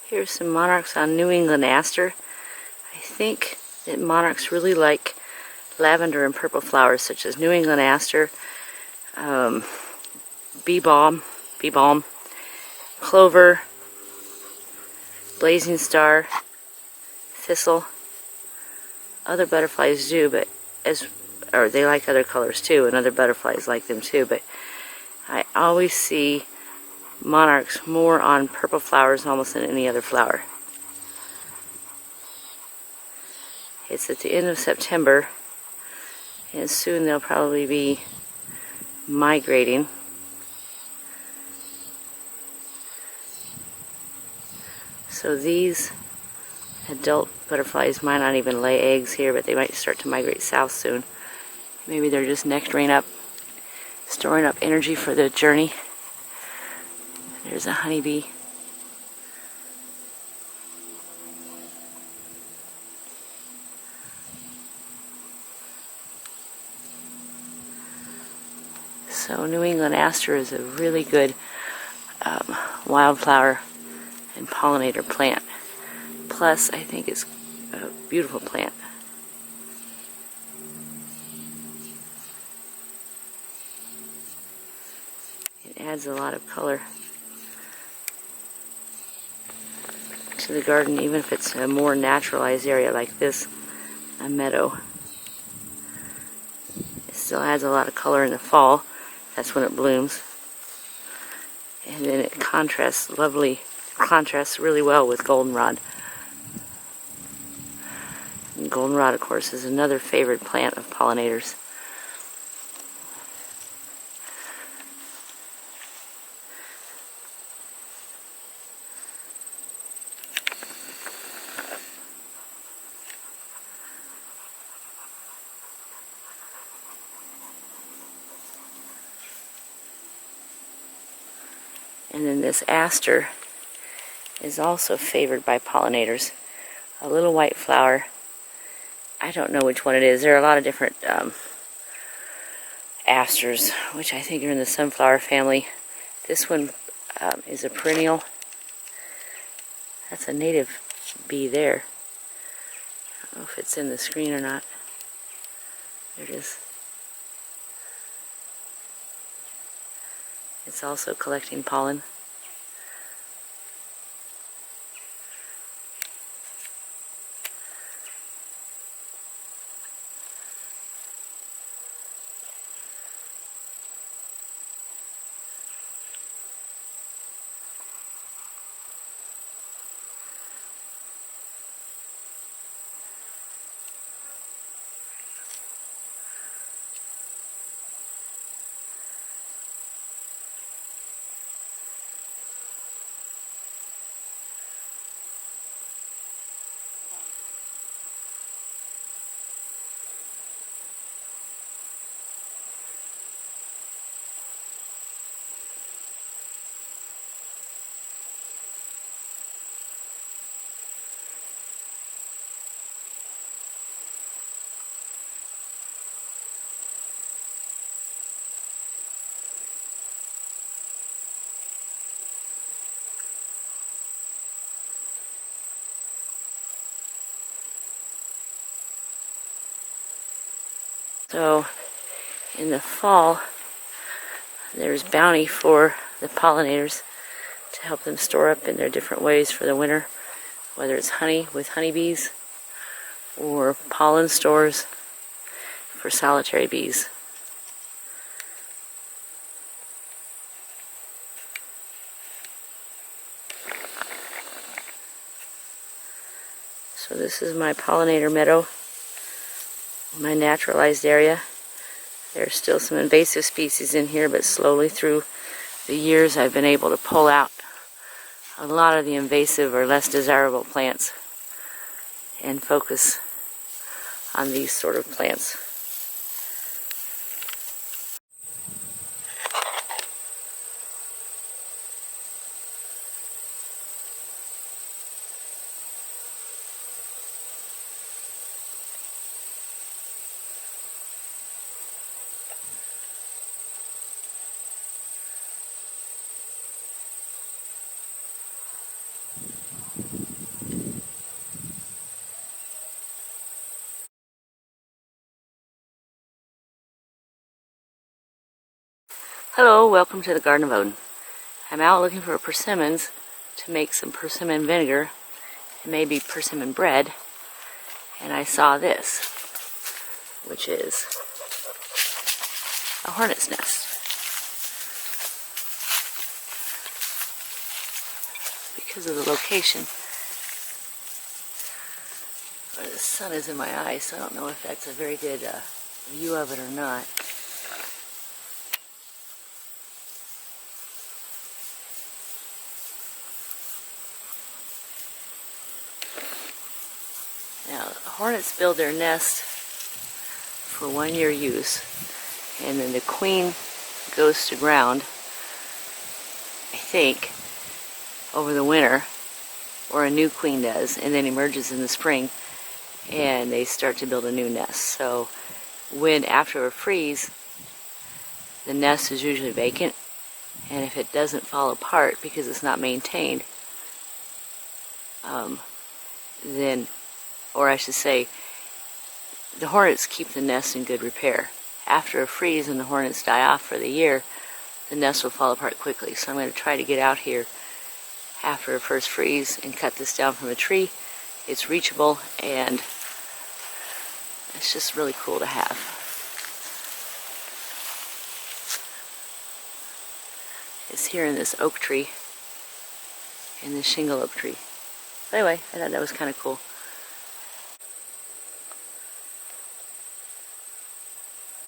Here's some monarchs on New England aster. I think that monarchs really like lavender and purple flowers such as New England aster, bee balm, clover, blazing star, thistle. Other butterflies do, but or they like other colors too, and other butterflies like them too, but I always see monarchs more on purple flowers almost than any other flower. It's at the end of September, and soon they'll probably be migrating. So these adult butterflies might not even lay eggs here, but they might start to migrate south soon. Maybe they're just nectaring up, storing up energy for the journey. There's a honeybee. So New England aster is a really good wildflower and pollinator plant. Plus, I think it's a beautiful plant. It adds a lot of color to the garden, even if it's a more naturalized area like this, a meadow. It still adds a lot of color in the fall. That's when it blooms. And then it contrasts really well with goldenrod. And goldenrod, of course, is another favorite plant of pollinators. And then this aster is also favored by pollinators. A little white flower. I don't know which one it is. There are a lot of different asters, which I think are in the sunflower family. This one is a perennial. That's a native bee there. I don't know if it's in the screen or not. There it is. It's also collecting pollen. So in the fall, there's bounty for the pollinators to help them store up in their different ways for the winter, whether it's honey with honeybees or pollen stores for solitary bees. So this is my pollinator meadow, my naturalized area. There's still some invasive species in here, but slowly through the years I've been able to pull out a lot of the invasive or less desirable plants and focus on these sort of plants. Hello, welcome to the Garden of Odin. I'm out looking for persimmons to make some persimmon vinegar and maybe persimmon bread, and I saw this, which is a hornet's nest. Because of the location, the sun is in my eyes, so I don't know if that's a very good view of it or not. Now, hornets build their nest for 1 year use, and then the queen goes to ground, I think, over the winter, or a new queen does, and then emerges in the spring, and they start to build a new nest. So when after a freeze, the nest is usually vacant, and if it doesn't fall apart because it's not maintained, then, or I should say, the hornets keep the nest in good repair. After a freeze and the hornets die off for the year, the nest will fall apart quickly. So I'm going to try to get out here after a first freeze and cut this down from a tree. It's reachable, and it's just really cool to have. It's here in this oak tree, in this shingle oak tree. But anyway, I thought that was kind of cool.